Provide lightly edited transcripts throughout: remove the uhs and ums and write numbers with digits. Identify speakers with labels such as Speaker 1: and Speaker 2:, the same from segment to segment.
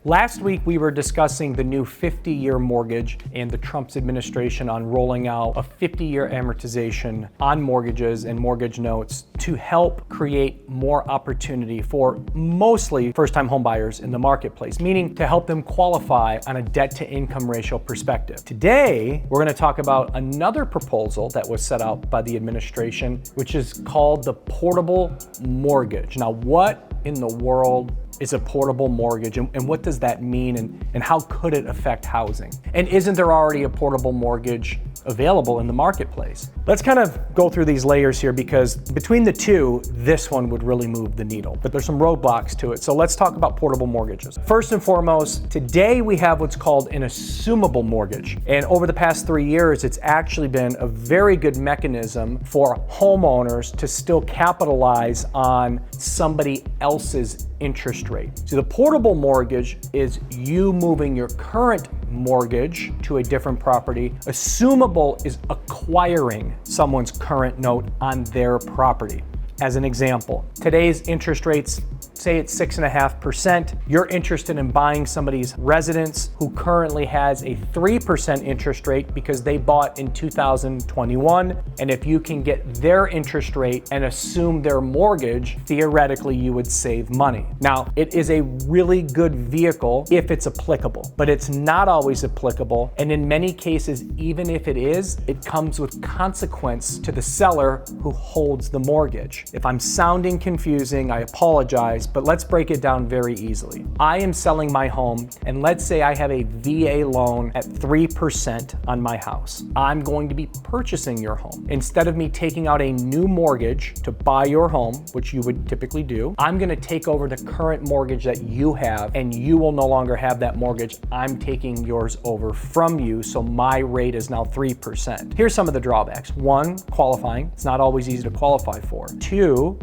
Speaker 1: Last week, we were discussing the new 50-year mortgage and the Trump's administration on rolling out a 50-year amortization on mortgages and mortgage notes to help create more opportunity for mostly first-time homebuyers in the marketplace, meaning to help them qualify on a debt-to-income ratio perspective. Today, we're going to talk about another proposal that was set out by the administration, which is called the portable mortgage. Now, what in the world is a portable mortgage, and what does that mean, and how could it affect housing? And isn't there already a portable mortgage available in the marketplace? Let's kind of go through these layers here, because between the two, this one would really move the needle, but there's some roadblocks to it. So let's talk about portable mortgages. First and foremost, today we have what's called an assumable mortgage. And over the past 3 years, it's actually been a very good mechanism for homeowners to still capitalize on somebody else's interest rate. So the portable mortgage is you moving your current mortgage to a different property. Assumable is acquiring someone's current note on their property. As an example, today's interest rates, say it's 6.5%. You're interested in buying somebody's residence who currently has a 3% interest rate because they bought in 2021. And if you can get their interest rate and assume their mortgage, theoretically you would save money. Now, it is a really good vehicle if it's applicable, but it's not always applicable. And in many cases, even if it is, it comes with consequence to the seller who holds the mortgage. If I'm sounding confusing, I apologize, but let's break it down very easily. I am selling my home, and let's say I have a VA loan at 3% on my house. I'm going to be purchasing your home. Instead of me taking out a new mortgage to buy your home, which you would typically do, I'm going to take over the current mortgage that you have, and you will no longer have that mortgage. I'm taking yours over from you, so my rate is now 3%. Here's some of the drawbacks. 1, qualifying. It's not always easy to qualify for. 2,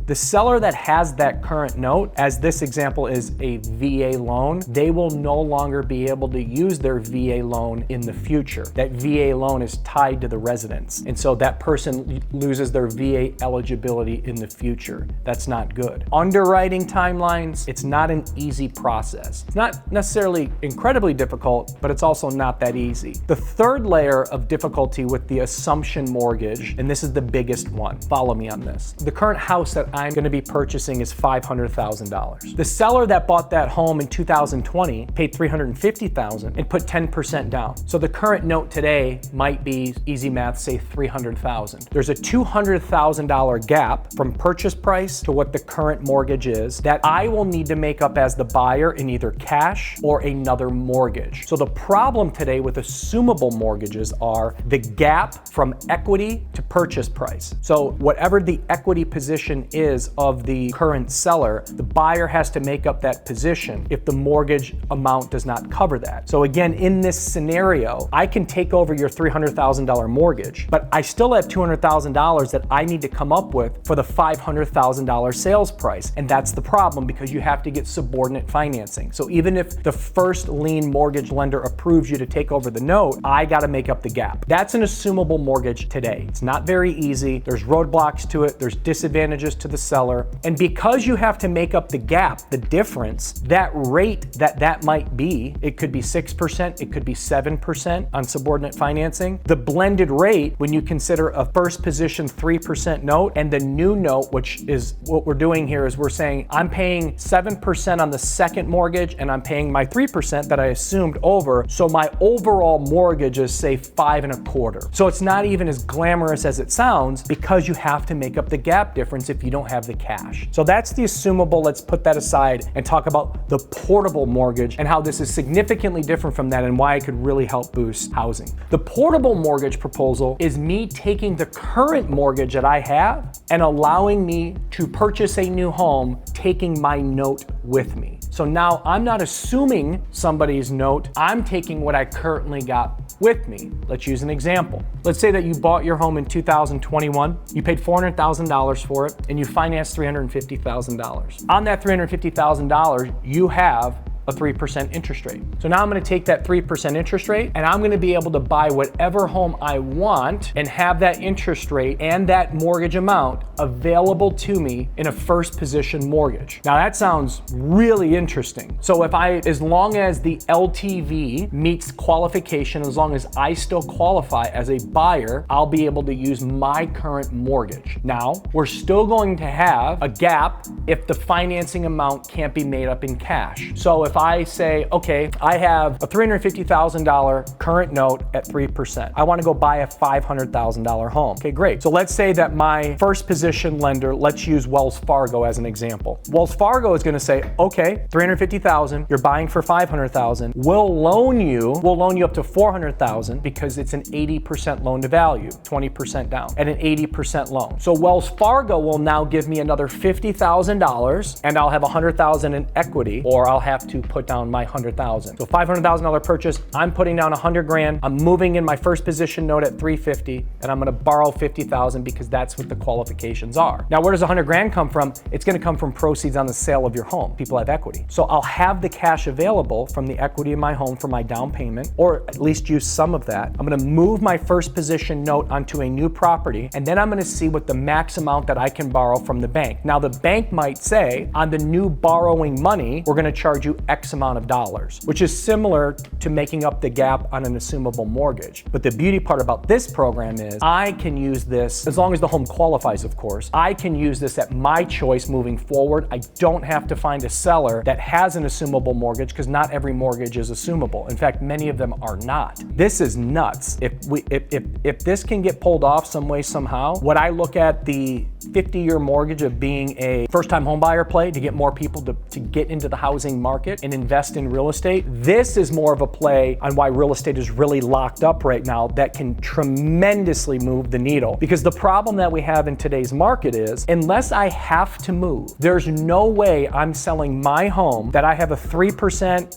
Speaker 1: the seller that has that current note, as this example is a VA loan, they will no longer be able to use their VA loan in the future. That VA loan is tied to the residence, and so that person loses their VA eligibility in the future. That's not good. Underwriting timelines, it's not an easy process. It's not necessarily incredibly difficult, but it's also not that easy. The third layer of difficulty with the assumption mortgage, and this is the biggest one, follow me on this. The current house that I'm going to be purchasing is $500,000. The seller that bought that home in 2020 paid $350,000 and put 10% down. So the current note today might be, easy math, say $300,000. There's a $200,000 gap from purchase price to what the current mortgage is that I will need to make up as the buyer in either cash or another mortgage. So the problem today with assumable mortgages are the gap from equity to purchase price. So whatever the equity position is of the current seller, the buyer has to make up that position if the mortgage amount does not cover that. So again, in this scenario, I can take over your $300,000 mortgage, but I still have $200,000 that I need to come up with for the $500,000 sales price. And that's the problem, because you have to get subordinate financing. So even if the first lien mortgage lender approves you to take over the note, I got to make up the gap. That's an assumable mortgage today. It's not very easy. There's roadblocks to it. There's disadvantages to the seller. And because you have to make up the gap, the difference, that rate that might be, it could be 6%, it could be 7% on subordinate financing. The blended rate, when you consider a first position 3% note and the new note, which is what we're doing here, is we're saying I'm paying 7% on the second mortgage and I'm paying my 3% that I assumed over. So my overall mortgage is, say, 5.25%. So it's not even as glamorous as it sounds, because you have to make up the gap difference if you don't have the cash. So that's the assumable. Let's put that aside and talk about the portable mortgage and how this is significantly different from that and why it could really help boost housing. The portable mortgage proposal is me taking the current mortgage that I have and allowing me to purchase a new home, taking my note with me. So now I'm not assuming somebody's note, I'm taking what I currently got with me. Let's use an example. Let's say that you bought your home in 2021, you paid $400,000 for it, and you financed $350,000. On that $350,000, you have a 3% interest rate. So now I'm gonna take that 3% interest rate and I'm gonna be able to buy whatever home I want and have that interest rate and that mortgage amount available to me in a first position mortgage. Now that sounds really interesting. So as long as the LTV meets qualification, as long as I still qualify as a buyer, I'll be able to use my current mortgage. Now, we're still going to have a gap if the financing amount can't be made up in cash. So if I say, okay, I have a $350,000 current note at 3%. I want to go buy a $500,000 home. Okay, great. So let's say that my first position lender, let's use Wells Fargo as an example. Wells Fargo is going to say, okay, $350,000, you're buying for $500,000. We'll loan you up to $400,000 because it's an 80% loan to value, 20% down, at an 80% loan. So Wells Fargo will now give me another $50,000 and I'll have $100,000 in equity, or I'll have to put down my $100,000. So $500,000 purchase, I'm putting down $100,000. I'm moving in my first position note at $350,000 and I'm gonna borrow $50,000 because that's what the qualifications are. Now, where does $100,000 come from? It's gonna come from proceeds on the sale of your home. People have equity. So I'll have the cash available from the equity in my home for my down payment, or at least use some of that. I'm gonna move my first position note onto a new property, and then I'm gonna see what the max amount that I can borrow from the bank. Now, the bank might say, on the new borrowing money, we're gonna charge you X amount of dollars, which is similar to making up the gap on an assumable mortgage. But the beauty part about this program is I can use this, as long as the home qualifies, of course, I can use this at my choice moving forward. I don't have to find a seller that has an assumable mortgage, because not every mortgage is assumable. In fact, many of them are not. This is nuts. If this can get pulled off some way, somehow, what I look at the 50-year mortgage of being a first-time home buyer play to get more people to get into the housing market and invest in real estate, this is more of a play on why real estate is really locked up right now that can tremendously move the needle. Because the problem that we have in today's market is, unless I have to move, there's no way I'm selling my home that I have a 3%,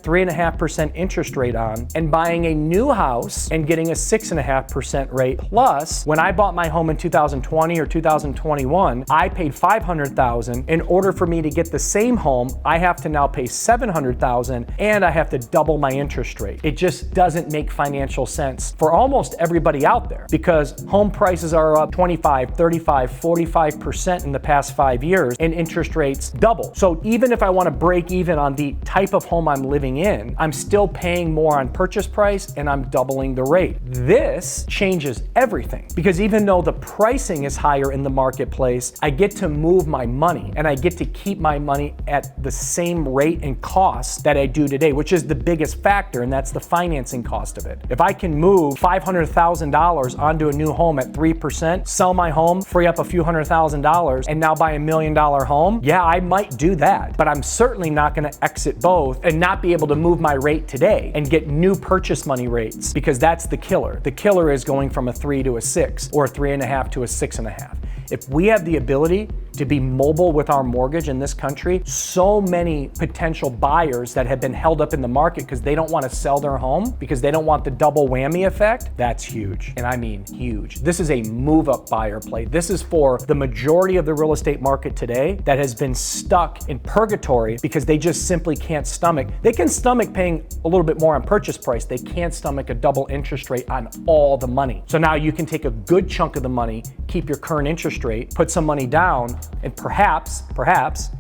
Speaker 1: 3.5% interest rate on and buying a new house and getting a 6.5% rate. Plus, when I bought my home in 2020 or 2021, I paid $500,000. In order for me to get the same home, I have to now pay $700,000 and I have to double my interest rate. It just doesn't make financial sense for almost everybody out there, because home prices are up 25, 35, 45% in the past 5 years and interest rates double. So even if I want to break even on the type of home I'm living in, I'm still paying more on purchase price and I'm doubling the rate. This changes everything, because even though the pricing is higher in the marketplace, I get to move my money and I get to keep my money at the same rate and cost that I do today, which is the biggest factor, and that's the financing cost of it. If I can move $500,000 onto a new home at 3%, sell my home, free up a few $100,000, and now buy $1 million home, yeah, I might do that. But I'm certainly not going to exit both and not be able to move my rate today and get new purchase money rates, because that's the killer. The killer is going from a 3 to a 6, or a 3.5 to a 6.5. If we have the ability to be mobile with our mortgage in this country, so many potential buyers that have been held up in the market because they don't want to sell their home, because they don't want the double whammy effect, that's huge. And I mean huge. This is a move-up buyer play. This is for the majority of the real estate market today that has been stuck in purgatory because they just simply can't stomach. They can stomach paying a little bit more on purchase price. They can't stomach a double interest rate on all the money. So now you can take a good chunk of the money, keep your current interest rate, put some money down, and perhaps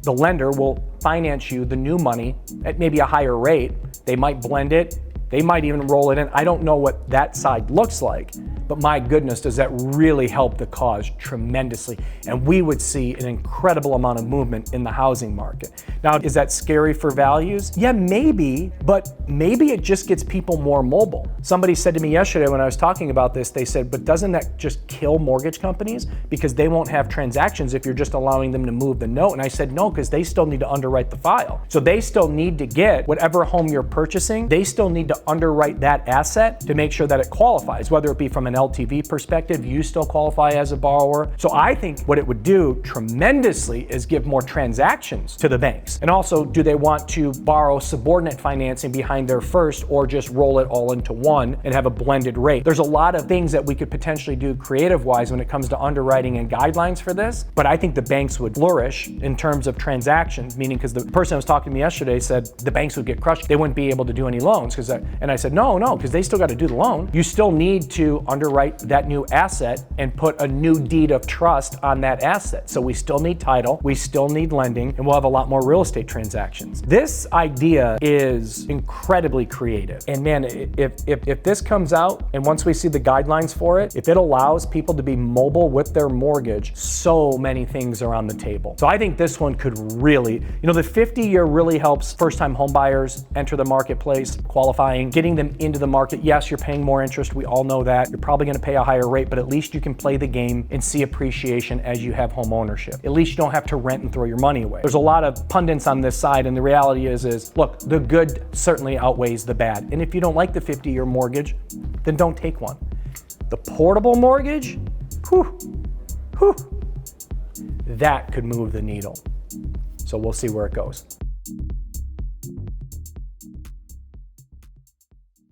Speaker 1: the lender will finance you the new money at maybe a higher rate. They might blend it. They might even roll it in. I don't know what that side looks like, but my goodness, does that really help the cause tremendously. And we would see an incredible amount of movement in the housing market. Now, is that scary for values? Yeah, maybe, but maybe it just gets people more mobile. Somebody said to me yesterday when I was talking about this, they said, but doesn't that just kill mortgage companies? Because they won't have transactions if you're just allowing them to move the note. And I said, no, because they still need to underwrite the file. So they still need to get whatever home you're purchasing, they still need to to underwrite that asset to make sure that it qualifies, whether it be from an LTV perspective, you still qualify as a borrower. So I think what it would do tremendously is give more transactions to the banks. And also, do they want to borrow subordinate financing behind their first, or just roll it all into one and have a blended rate? There's a lot of things that we could potentially do creative-wise when it comes to underwriting and guidelines for this, but I think the banks would flourish in terms of transactions, meaning because the person who was talking to me yesterday said the banks would get crushed. They wouldn't be able to do any loans and I said, no, because they still got to do the loan. You still need to underwrite that new asset and put a new deed of trust on that asset. So we still need title, we still need lending, and we'll have a lot more real estate transactions. This idea is incredibly creative. And man, if this comes out, and once we see the guidelines for it, if it allows people to be mobile with their mortgage, so many things are on the table. So I think this one could really, the 50-year really helps first-time home buyers enter the marketplace, qualifying, getting them into the market. Yes, you're paying more interest. We all know that. You're probably going to pay a higher rate, but at least you can play the game and see appreciation as you have home ownership. At least you don't have to rent and throw your money away. There's a lot of pundits on this side, and the reality is look, the good certainly outweighs the bad. And if you don't like the 50-year mortgage, then don't take one. The portable mortgage, that could move the needle. So we'll see where it goes.